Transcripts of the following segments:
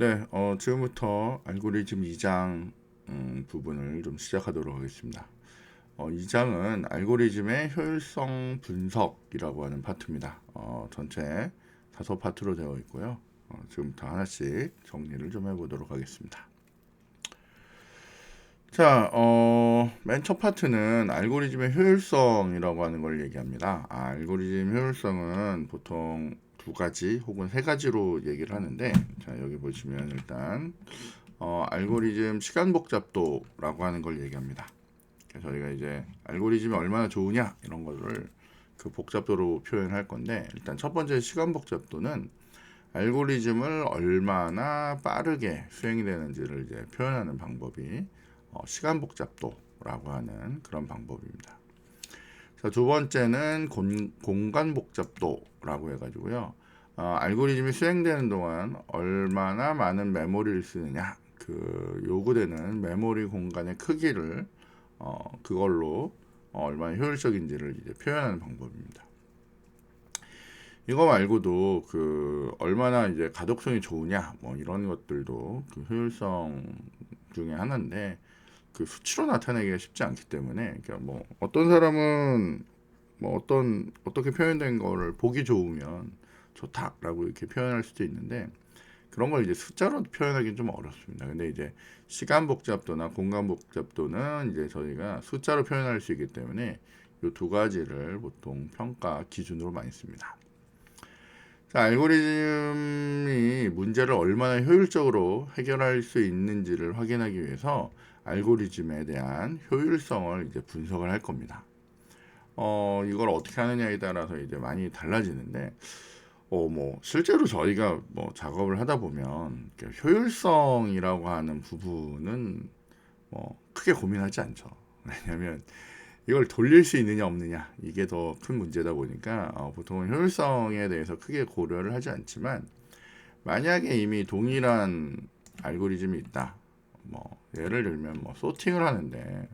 네, 지금부터 알고리즘 2장 부분을 좀 시작하도록 하겠습니다. 2장은 알고리즘의 효율성 분석이라고 하는 파트입니다. 전체 5파트로 되어 있고요. 지금부터 하나씩 정리를 좀 해보도록 하겠습니다. 자, 맨 첫 파트는 알고리즘의 효율성이라고 하는 걸 얘기합니다. 알고리즘 효율성은 보통 두 가지 혹은 세 가지로 얘기를 하는데, 자, 여기 보시면 일단 알고리즘 시간 복잡도라고 하는 걸 얘기합니다. 그래서 저희가 이제 알고리즘이 얼마나 좋으냐 이런 거를 그 복잡도로 표현할 건데, 일단 첫 번째 시간 복잡도는 알고리즘을 얼마나 빠르게 수행이 되는지를 이제 표현하는 방법이 시간 복잡도라고 하는 그런 방법입니다. 자, 두 번째는 공간 복잡도라고 해가지고요. 알고리즘이 수행되는 동안 얼마나 많은 메모리를 쓰느냐, 그 요구되는 메모리 공간의 크기를 그걸로 얼마나 효율적인지를 이제 표현하는 방법입니다. 이거 말고도 그 얼마나 이제 가독성이 좋으냐, 뭐 이런 것들도 그 효율성 중에 하나인데, 그 수치로 나타내기가 쉽지 않기 때문에, 그러니까 뭐 어떤 사람은 뭐 어떻게 표현된 거를 보기 좋으면 좋다라고 이렇게 표현할 수도 있는데, 그런 걸 이제 숫자로 표현하기는 좀 어렵습니다. 근데 이제 시간 복잡도나 공간 복잡도는 이제 저희가 숫자로 표현할 수 있기 때문에 이 두 가지를 보통 평가 기준으로 많이 씁니다. 자, 알고리즘이 문제를 얼마나 효율적으로 해결할 수 있는지를 확인하기 위해서 알고리즘에 대한 효율성을 이제 분석을 할 겁니다. 이걸 어떻게 하느냐에 따라서 이제 많이 달라지는데, 뭐 실제로 저희가 뭐 작업을 하다 보면 효율성이라고 하는 부분은 뭐 크게 고민하지 않죠. 왜냐하면 이걸 돌릴 수 있느냐 없느냐 이게 더 큰 문제다 보니까 보통은 효율성에 대해서 크게 고려를 하지 않지만, 만약에 이미 동일한 알고리즘이 있다. 뭐 예를 들면 뭐 소팅을 하는데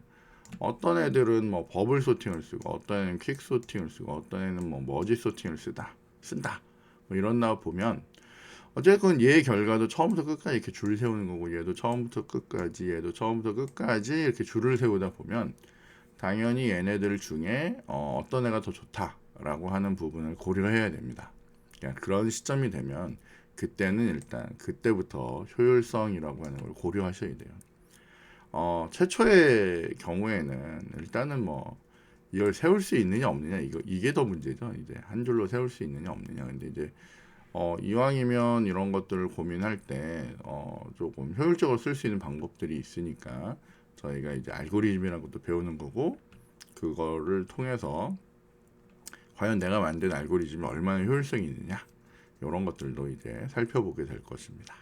어떤 애들은 뭐 버블 소팅을 쓰고 어떤 애는 퀵 소팅을 쓰고 어떤 애는 뭐 머지 소팅을 쓴다. 뭐 이런다 보면 어쨌건 얘 결과도 처음부터 끝까지 이렇게 줄 세우는 거고, 얘도 처음부터 끝까지 얘도 처음부터 끝까지 이렇게 줄을 세우다 보면 당연히 얘네들 중에 어떤 애가 더 좋다라고 하는 부분을 고려해야 됩니다. 그러니까 그런 시점이 되면 그때는 일단 그때부터 효율성이라고 하는 걸 고려하셔야 돼요. 최초의 경우에는 일단은 뭐 이걸 세울 수 있느냐 없느냐 이게 더 문제죠. 이제 한 줄로 세울 수 있느냐 없느냐. 근데 이제 이왕이면 이런 것들을 고민할 때 조금 효율적으로 쓸 수 있는 방법들이 있으니까 저희가 이제 알고리즘이라는 것도 배우는 거고, 그거를 통해서 과연 내가 만든 알고리즘이 얼마나 효율성이 있느냐 이런 것들도 이제 살펴보게 될 것입니다.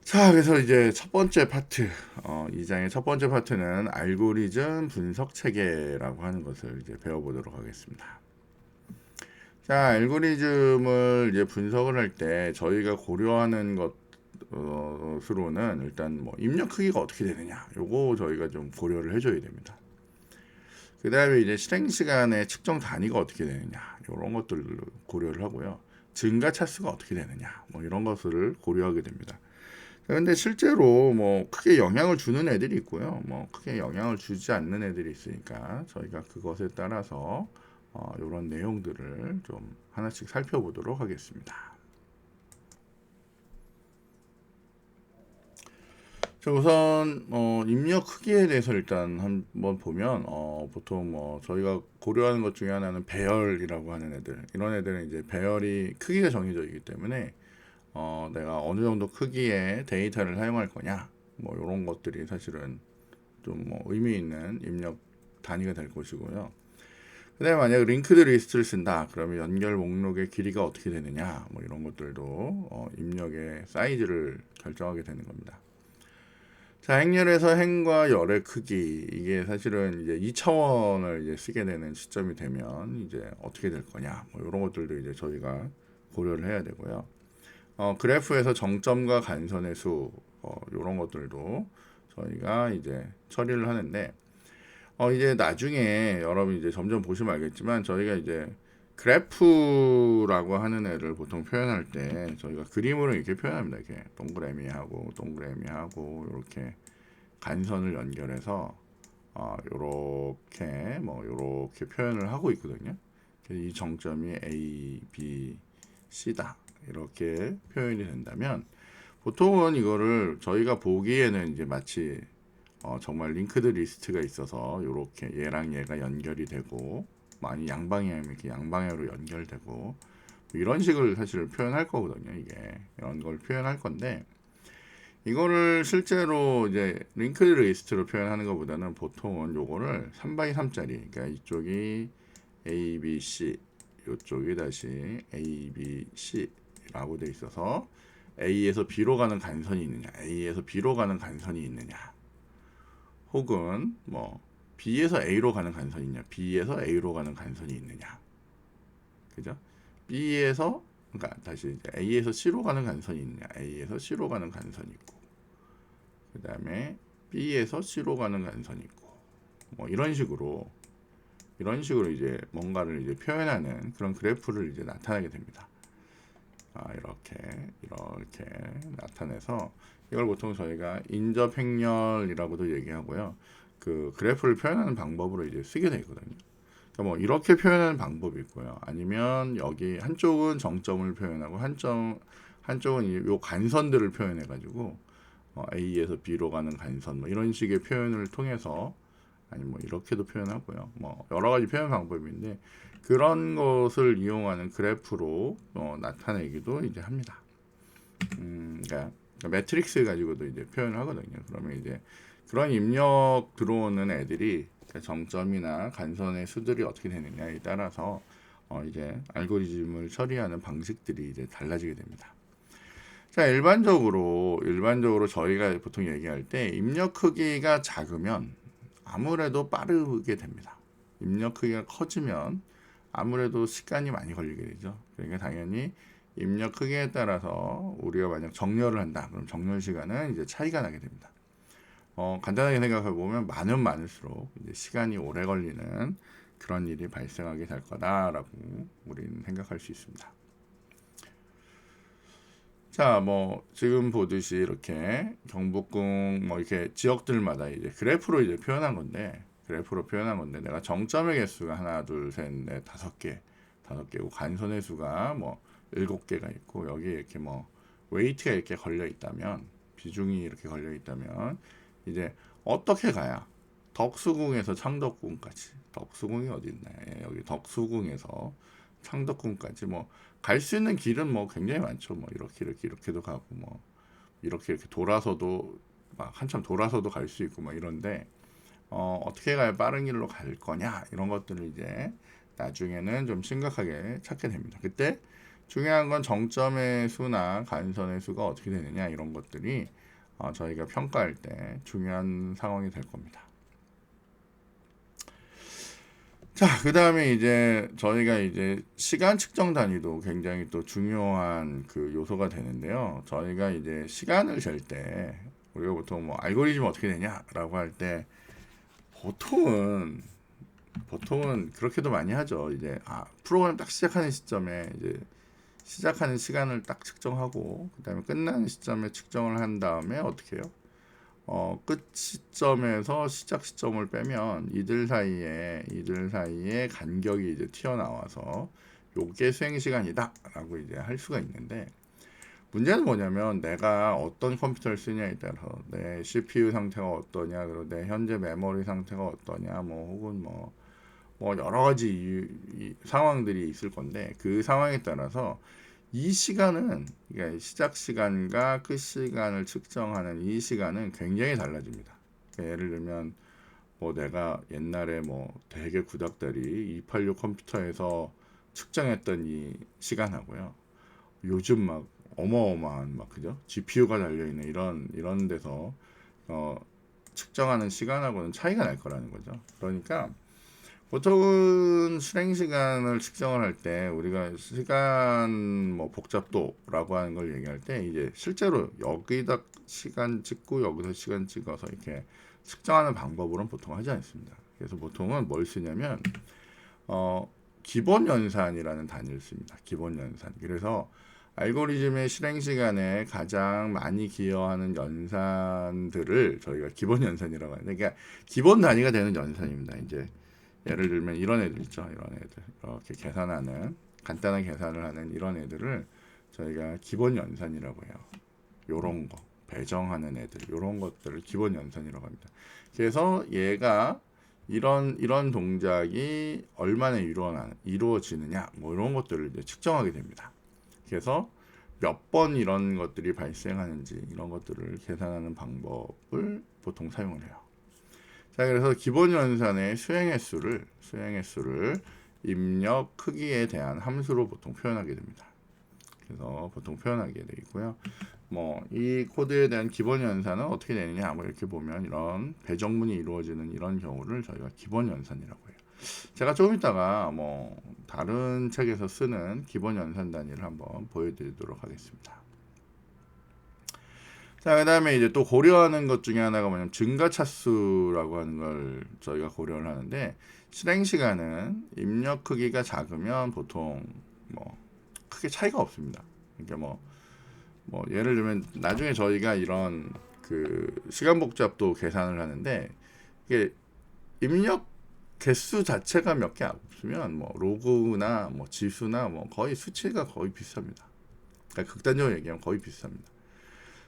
자, 그래서 이제 첫 번째 파트, 이 장의 첫 번째 파트는 알고리즘 분석 체계라고 하는 것을 이제 배워보도록 하겠습니다. 자, 알고리즘을 이제 분석을 할 때 저희가 고려하는 것으로는 일단 뭐 입력 크기가 어떻게 되느냐, 요거 저희가 좀 고려를 해줘야 됩니다. 그 다음에 이제 실행 시간의 측정 단위가 어떻게 되느냐, 이런 것들을 고려를 하고요. 증가 차수가 어떻게 되느냐, 뭐 이런 것을 고려하게 됩니다. 그런데 실제로 뭐 크게 영향을 주는 애들이 있고요. 뭐 크게 영향을 주지 않는 애들이 있으니까 저희가 그것에 따라서 이런 내용들을 좀 하나씩 살펴보도록 하겠습니다. 자, 우선 입력 크기에 대해서 일단 한번 보면 보통 뭐 저희가 고려하는 것 중에 하나는 배열이라고 하는 애들, 이런 애들은 이제 배열이 크기가 정해져 있기 때문에 내가 어느 정도 크기의 데이터를 사용할 거냐, 뭐 이런 것들이 사실은 좀 뭐 의미 있는 입력 단위가 될 것이고요. 그다음에 만약 링크드 리스트를 쓴다 그러면 연결 목록의 길이가 어떻게 되느냐, 뭐 이런 것들도 입력의 사이즈를 결정하게 되는 겁니다. 자, 행렬에서 행과 열의 크기, 이게 사실은 이제 2차원을 이제 쓰게 되는 시점이 되면 이제 어떻게 될 거냐, 뭐 이런 것들도 이제 저희가 고려를 해야 되고요. 그래프에서 정점과 간선의 수, 이런 것들도 저희가 이제 처리를 하는데, 이제 나중에 여러분 이제 점점 보시면 알겠지만 저희가 이제 그래프라고 하는 애를 보통 표현할 때 저희가 그림으로 이렇게 표현합니다. 이렇게 동그라미하고 동그라미하고 이렇게 간선을 연결해서 요렇게 뭐 요렇게 표현을 하고 있거든요. 그래서 이 정점이 A, B, C다. 이렇게 표현이 된다면 보통은 이거를 저희가 보기에는 이제 마치 정말 링크드 리스트가 있어서 이렇게 얘랑 얘가 연결이 되고 많이 양방향 이렇게 양방향으로 연결되고 뭐 이런 식을 사실 표현할 거거든요. 이게 이런 걸 표현할 건데 이거를 실제로 이제 링크드 리스트로 표현하는 것보다는 보통은 요거를 3x3짜리 그러니까 이쪽이 A, B, C 이쪽이 다시 A, B, C라고 돼 있어서 A에서 B로 가는 간선이 있느냐 A에서 B로 가는 간선이 있느냐 혹은 뭐 B에서 A로 가는 간선이 있냐 B에서 A로 가는 간선이 있느냐 그죠? B에서 그러니까 다시 이제 A에서 C로 가는 간선이 있느냐 A에서 C로 가는 간선이 있고 그 다음에 B에서 C로 가는 간선이 있고 뭐 이런 식으로 이제 뭔가를 이제 표현하는 그런 그래프를 이제 나타내게 됩니다. 이렇게 나타내서 이걸 보통 저희가 인접 행렬이라고도 얘기하고요. 그 그래프를 표현하는 방법으로 이제 쓰게 되거든요. 그러니까 뭐 이렇게 표현하는 방법이 있고요. 아니면 여기 한쪽은 정점을 표현하고 한쪽은 요 간선들을 표현해 가지고 A에서 B로 가는 간선 뭐 이런 식의 표현을 통해서 아니 뭐 이렇게도 표현하고요. 뭐 여러 가지 표현 방법인데 그런 것을 이용하는 그래프로 나타내기도 이제 합니다. 그러니까 매트릭스 가지고도 이제 표현을 하거든요. 그러면 이제 그런 입력 들어오는 애들이 정점이나 간선의 수들이 어떻게 되느냐에 따라서 이제 알고리즘을 처리하는 방식들이 이제 달라지게 됩니다. 자, 일반적으로 저희가 보통 얘기할 때 입력 크기가 작으면 아무래도 빠르게 됩니다. 입력 크기가 커지면 아무래도 시간이 많이 걸리게 되죠. 그러니까 당연히 입력 크기에 따라서 우리가 만약 정렬을 한다. 그럼 정렬 시간은 이제 차이가 나게 됩니다. 간단하게 생각해 보면 많을수록 이제 시간이 오래 걸리는 그런 일이 발생하게 될 거다라고 우리는 생각할 수 있습니다. 자, 뭐 지금 보듯이 이렇게 경복궁 뭐 이렇게 지역들마다 이제 그래프로 이제 표현한 건데 내가 정점의 개수가 하나, 둘, 셋, 넷, 다섯 개고 간선의 수가 뭐 7개가 있고 여기 이렇게 뭐 웨이트가 이렇게 걸려 있다면 비중이 이렇게 걸려 있다면 이제 어떻게 가야 덕수궁에서 창덕궁까지 덕수궁이 어디 있나요? 예, 여기 덕수궁에서 창덕궁까지 뭐 갈 수 있는 길은 뭐 굉장히 많죠. 뭐 이렇게도 가고 뭐 이렇게 돌아서도 막 한참 돌아서도 갈 수 있고 뭐 이런데 어떻게 가야 빠른 길로 갈 거냐 이런 것들을 이제 나중에는 좀 심각하게 찾게 됩니다. 그때 중요한 건 정점의 수나 간선의 수가 어떻게 되느냐 이런 것들이 저희가 평가할 때 중요한 상황이 될 겁니다. 자, 그 다음에 이제 저희가 이제 시간 측정 단위도 굉장히 또 중요한 그 요소가 되는데요. 저희가 이제 시간을 잴 때 우리가 보통 뭐 알고리즘 어떻게 되냐라고 할 때 보통은 그렇게도 많이 하죠. 이제 프로그램 딱 시작하는 시점에 이제 시작하는 시간을 딱 측정하고 그다음에 끝나는 시점에 측정을 한 다음에 어떻게 해요? 끝 시점에서 시작 시점을 빼면 이들 사이에 간격이 이제 튀어나와서 요게 수행 시간이다라고 이제 할 수가 있는데 문제는 뭐냐면 내가 어떤 컴퓨터를 쓰냐에 따라서 내 CPU 상태가 어떠냐 그리고 내 현재 메모리 상태가 어떠냐 뭐 혹은 뭐 여러 가지 상황들이 있을 건데 그 상황에 따라서 이 시간은 그러니까 시작 시간과 끝 시간을 측정하는 이 시간은 굉장히 달라집니다. 그러니까 예를 들면 뭐 내가 옛날에 뭐 되게 구닥다리 286 컴퓨터에서 측정했던 이 시간하고요. 요즘 막 어마어마한 막 그죠? GPU가 달려 있는 이런 데서 측정하는 시간하고는 차이가 날 거라는 거죠. 그러니까 보통은 실행 시간을 측정을 할 때 우리가 시간 뭐 복잡도라고 하는 걸 얘기할 때 이제 실제로 여기다 시간 찍고 여기서 시간 찍어서 이렇게 측정하는 방법으로는 보통 하지 않습니다. 그래서 보통은 뭘 쓰냐면 기본 연산이라는 단위를 씁니다. 기본 연산. 그래서 알고리즘의 실행 시간에 가장 많이 기여하는 연산들을 저희가 기본 연산이라고 하는데, 그러니까 기본 단위가 되는 연산입니다. 이제 예를 들면 이런 애들 있죠. 이런 애들 이렇게 계산하는 간단한 계산을 하는 이런 애들을 저희가 기본 연산이라고 해요. 요런 거 배정하는 애들 요런 것들을 기본 연산이라고 합니다. 그래서 얘가 이런 동작이 얼마나 이루어지느냐 뭐 이런 것들을 이제 측정하게 됩니다. 그래서 몇 번 이런 것들이 발생하는지 이런 것들을 계산하는 방법을 보통 사용을 해요. 자, 그래서 기본 연산의 수행 횟수를 입력 크기에 대한 함수로 보통 표현하게 됩니다. 그래서 보통 표현하게 되어 있고요. 뭐 이 코드에 대한 기본 연산은 어떻게 되느냐 뭐 이렇게 보면 이런 배정문이 이루어지는 이런 경우를 저희가 기본 연산이라고 해요. 제가 조금 이따가 뭐 다른 책에서 쓰는 기본 연산 단위를 한번 보여드리도록 하겠습니다. 자, 그 다음에 이제 또 고려하는 것 중에 하나가 뭐냐면 증가차수라고 하는 걸 저희가 고려를 하는데, 실행 시간은 입력 크기가 작으면 보통 뭐 크게 차이가 없습니다. 그러니까 뭐 예를 들면 나중에 저희가 이런 그 시간 복잡도 계산을 하는데, 이게 입력 개수 자체가 몇 개 없으면 뭐 로그나 뭐 지수나 뭐 거의 수치가 거의 비슷합니다. 그러니까 극단적으로 얘기하면 거의 비슷합니다.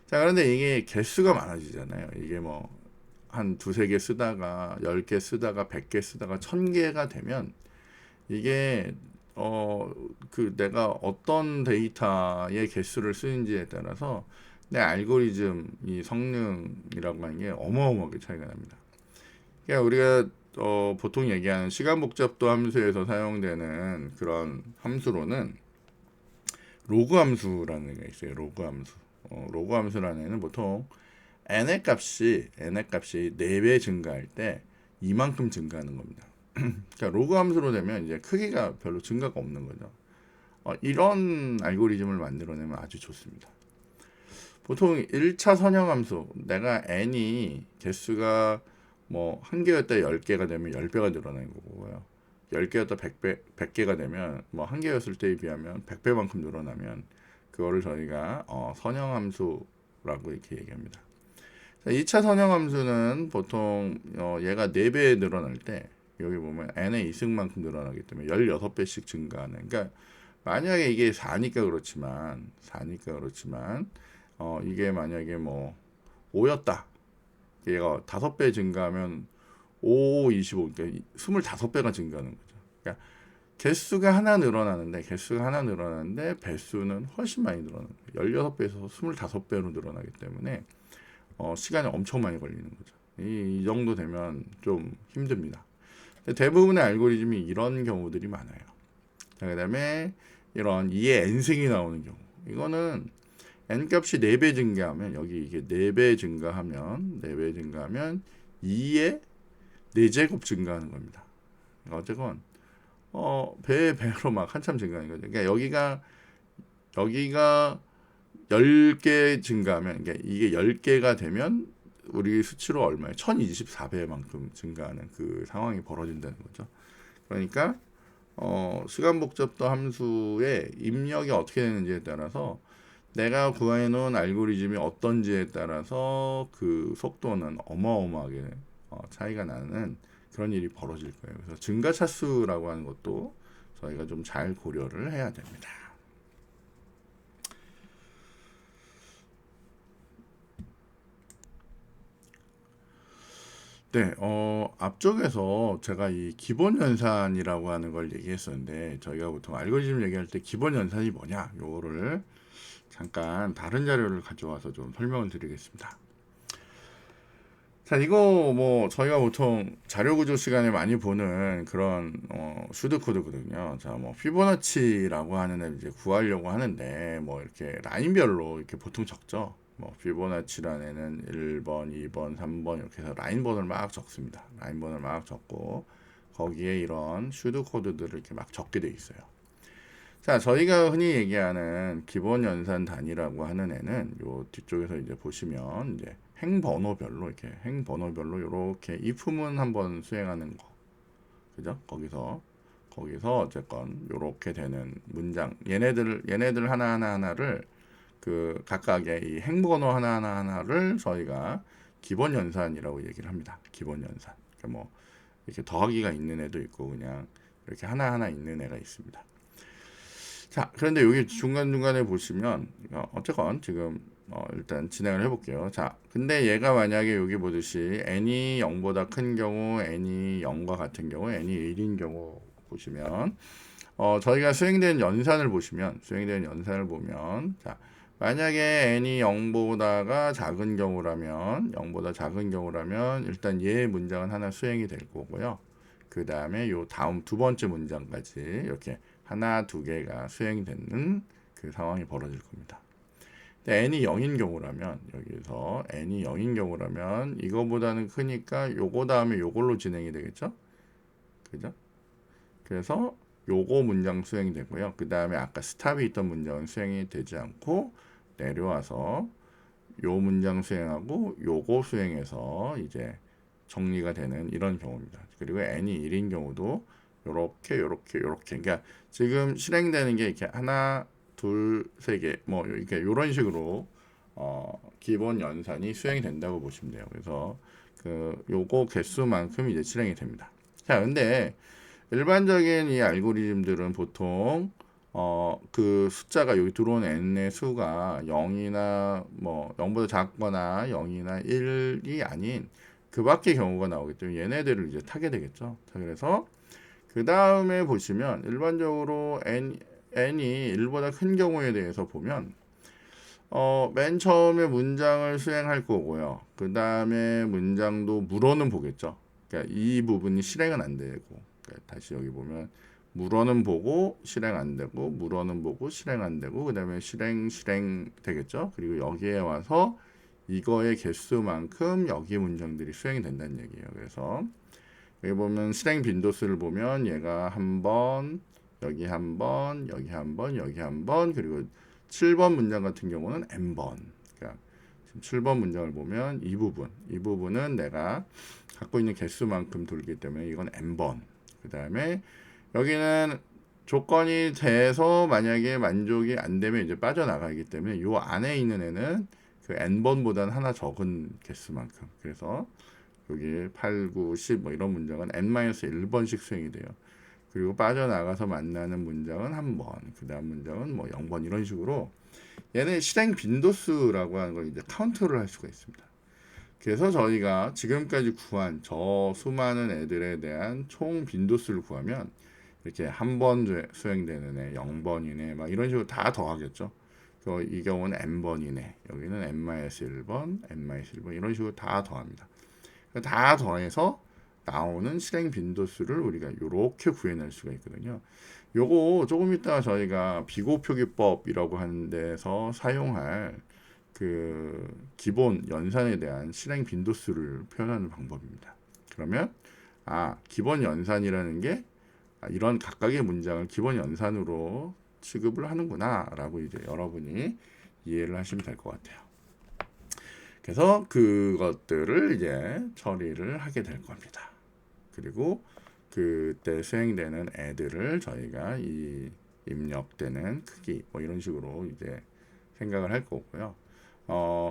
자, 그런데 이게 개수가 많아지잖아요. 이게 뭐 한 두세 개 쓰다가 10개 쓰다가 100개 쓰다가 1000개가 되면 이게 그 내가 어떤 데이터의 개수를 쓰는지에 따라서 내 알고리즘이 성능이라고 하는 게 어마어마하게 차이가 납니다. 그러니까 우리가 보통 얘기하는 시간 복잡도 함수에서 사용되는 그런 함수로는 로그 함수라는 게 있어요. 로그 함수. 로그 함수라는 애는 보통 n의 값이 4배 증가할 때 이만큼 증가하는 겁니다. 그러니까 로그 함수로 되면 이제 크기가 별로 증가가 없는 거죠. 이런 알고리즘을 만들어내면 아주 좋습니다. 보통 1차 선형함수, 내가 n이 개수가 뭐 1개였다 10개가 되면 10배가 늘어나는 거고요. 10개였다 100개가 되면 뭐 1개였을 때에 비하면 100배만큼 늘어나면 그거를 저희가 선형함수라고 이렇게 얘기합니다. 자, 2차 선형함수는 보통 얘가 4배 늘어날 때 여기 보면 n의 이승만큼 늘어나기 때문에 16배씩 증가하는, 그러니까 만약에 이게 4니까 그렇지만 이게 만약에 뭐 5였다. 얘가 5배 증가하면 5, 25, 그러니까 25배가 증가하는 거죠. 그러니까 개수가 하나 늘어나는데 배수는 훨씬 많이 늘어나는 거예요. 16배에서 25배로 늘어나기 때문에 시간이 엄청 많이 걸리는 거죠. 이 정도 되면 좀 힘듭니다. 대부분의 알고리즘이 이런 경우들이 많아요. 자, 그 다음에 이런 2의 n승이 나오는 경우, 이거는 n값이 4배 증가하면 여기 이게 4배 증가하면 2의 4제곱 증가하는 겁니다. 어쨌건 배로 막 한참 증가하는 거죠. 그러니까 여기가 10개 증가하면, 그러니까 이게 10개가 되면 우리 수치로 얼마예요? 1024배만큼 증가하는 그 상황이 벌어진다는 거죠. 그러니까 시간 복잡도 함수의 입력이 어떻게 되는지에 따라서 내가 구해 놓은 알고리즘이 어떤지에 따라서 그 속도는 어마어마하게 차이가 나는 그런 일이 벌어질 거예요. 그래서 증가차수라고 하는 것도 저희가 좀 잘 고려를 해야 됩니다. 네, 앞쪽에서 제가 이 기본 연산이라고 하는 걸 얘기했었는데, 저희가 보통 알고리즘 얘기할 때 기본 연산이 뭐냐, 요거를 잠깐 다른 자료를 가져와서 좀 설명을 드리겠습니다. 자, 이거 뭐 저희가 보통 자료 구조 시간에 많이 보는 그런 슈드 코드거든요. 자, 뭐 피보나치라고 하는 애 이제 구하려고 하는데 뭐 이렇게 라인별로 이렇게 보통 적죠. 뭐 피보나치라는 애는 1번, 2번, 3번 이렇게 해서 라인번호를 막 적습니다. 라인번호를 막 적고 거기에 이런 슈드 코드들을 이렇게 막 적게 돼 있어요. 자, 저희가 흔히 얘기하는 기본 연산 단위라고 하는 애는 요 뒤쪽에서 이제 보시면 이제 행번호별로 이렇게 if문 한번 수행하는 거, 그죠? 거기서 거기서 어쨌건 요렇게 되는 문장 얘네들 하나를 그 각각의 이 행번호 하나를 저희가 기본 연산이라고 얘기를 합니다. 기본 연산. 그러니까 뭐 이렇게 더하기가 있는 애도 있고 그냥 이렇게 하나하나 있는 애가 있습니다. 자, 그런데 여기 중간중간에 보시면 어쨌건 지금 일단 진행을 해볼게요. 자, 근데 얘가 만약에 여기 보듯이 n이 0보다 큰 경우, n이 0과 같은 경우, n이 1인 경우 보시면 저희가 수행된 연산을 보면 자, 만약에 n이 0보다가 작은 경우라면 일단 얘 문장은 하나 수행이 될 거고요. 그 다음에 요 다음 두 번째 문장까지 이렇게 하나, 두 개가 수행이 되는 그 상황이 벌어질 겁니다. 근데 n이 0인 경우라면 여기서 n이 0인 경우라면 이거보다는 크니까 요거 다음에 요걸로 진행이 되겠죠? 그죠? 그래서 요거 문장 수행이 되고요. 그 다음에 아까 스탑이 있던 문장은 수행이 되지 않고 내려와서 요 문장 수행하고 요거 수행해서 이제 정리가 되는 이런 경우입니다. 그리고 n이 1인 경우도 요렇게 그러니까 지금 실행되는 게 이렇게 하나, 둘, 세 개 뭐 이렇게 요런 식으로 기본 연산이 수행이 된다고 보시면 돼요. 그래서 그 요거 개수만큼 이제 실행이 됩니다. 자, 근데 일반적인 이 알고리즘들은 보통 그 숫자가 여기 들어온 n의 수가 0이나 뭐 0보다 작거나 0이나 1이 아닌 그 밖의 경우가 나오기 때문에 얘네들을 이제 타게 되겠죠. 자, 그래서 그 다음에 보시면 일반적으로 n이 1보다 큰 경우에 대해서 보면 맨 처음에 문장을 수행할 거고요. 그 다음에 문장도 물어는 보겠죠. 그러니까 이 부분이 실행은 안 되고 그러니까 다시 여기 보면 물어는 보고 실행 안 되고 물어는 보고 실행 안 되고 그 다음에 실행 되겠죠. 그리고 여기에 와서 이거의 개수만큼 여기 문장들이 수행이 된다는 얘기예요. 그래서 여기 보면 실행 빈도수를 보면 얘가 한 번, 여기 한 번, 여기 한 번, 여기 한 번, 그리고 7번 문장 같은 경우는 n번. 그러니까 지금 7번 문장을 보면 이 부분은 내가 갖고 있는 개수만큼 돌기 때문에 이건 n번. 그 다음에 여기는 조건이 돼서 만약에 만족이 안 되면 이제 빠져나가기 때문에 요 안에 있는 애는 그 n번보다는 하나 적은 개수만큼. 그래서 여기 8, 9, 10 뭐 이런 문장은 n-1번씩 수행이 돼요. 그리고 빠져나가서 만나는 문장은 한 번, 그 다음 문장은 뭐 0번 이런 식으로 얘는 실행 빈도수라고 하는 걸 이제 카운트를 할 수가 있습니다. 그래서 저희가 지금까지 구한 저 수많은 애들에 대한 총 빈도수를 구하면 이렇게 한 번 수행되는 애, 0번이네, 막 이런 식으로 다 더하겠죠. 이 경우는 n번이네, 여기는 n-1번, n-1번 이런 식으로 다 더합니다. 다 더해서 나오는 실행 빈도수를 우리가 이렇게 구해낼 수가 있거든요. 요거 조금 이따 저희가 비고표기법이라고 하는 데서 사용할 그 기본 연산에 대한 실행 빈도수를 표현하는 방법입니다. 그러면 기본 연산이라는 게 이런 각각의 문장을 기본 연산으로 취급을 하는구나 라고 이제 여러분이 이해를 하시면 될 것 같아요. 그래서 그것들을 이제 처리를 하게 될 겁니다. 그리고 그때 수행되는 애들을 저희가 이 입력되는 크기 뭐 이런 식으로 이제 생각을 할 거고요.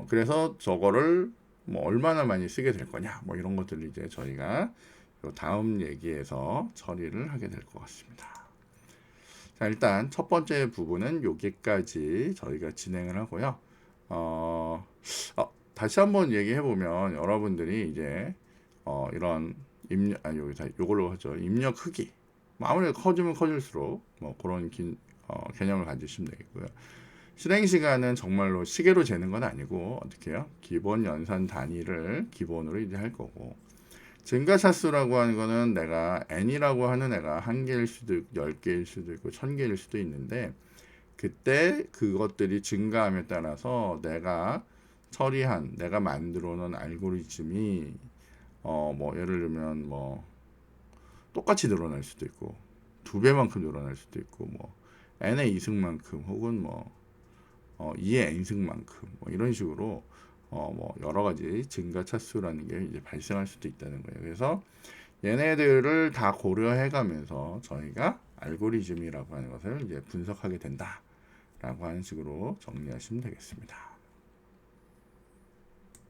그래서 저거를 뭐 얼마나 많이 쓰게 될 거냐 뭐 이런 것들을 이제 저희가 다음 얘기에서 처리를 하게 될 것 같습니다. 자, 일단 첫 번째 부분은 여기까지 저희가 진행을 하고요. 다시 한번 얘기해 보면 여러분들이 이제 이런 여기서 이걸로 하죠. 입력 크기. 뭐 아무래도 커지면 커질수록 뭐 그런 개념을 가지시면 되겠고요. 실행 시간은 정말로 시계로 재는 건 아니고 어떻게 해요? 기본 연산 단위를 기본으로 이제 할 거고. 증가차수라고 하는 거는 내가 n이라고 하는 애가 1개일 수도 있고 10개일 수도 있고 1000개일 수도 있는데 그때 그것들이 증가함에 따라서 내가 내가 만들어 놓은 알고리즘이 뭐 예를 들면 뭐 똑같이 늘어날 수도 있고 2배만큼 늘어날 수도 있고 뭐 n의 2승만큼 혹은 뭐 2의 n승만큼 뭐 이런 식으로 뭐 여러 가지 증가 차수라는 게 이제 발생할 수도 있다는 거예요. 그래서 얘네들을 다 고려해 가면서 저희가 알고리즘이라고 하는 것을 이제 분석하게 된다라고 하는 식으로 정리하시면 되겠습니다.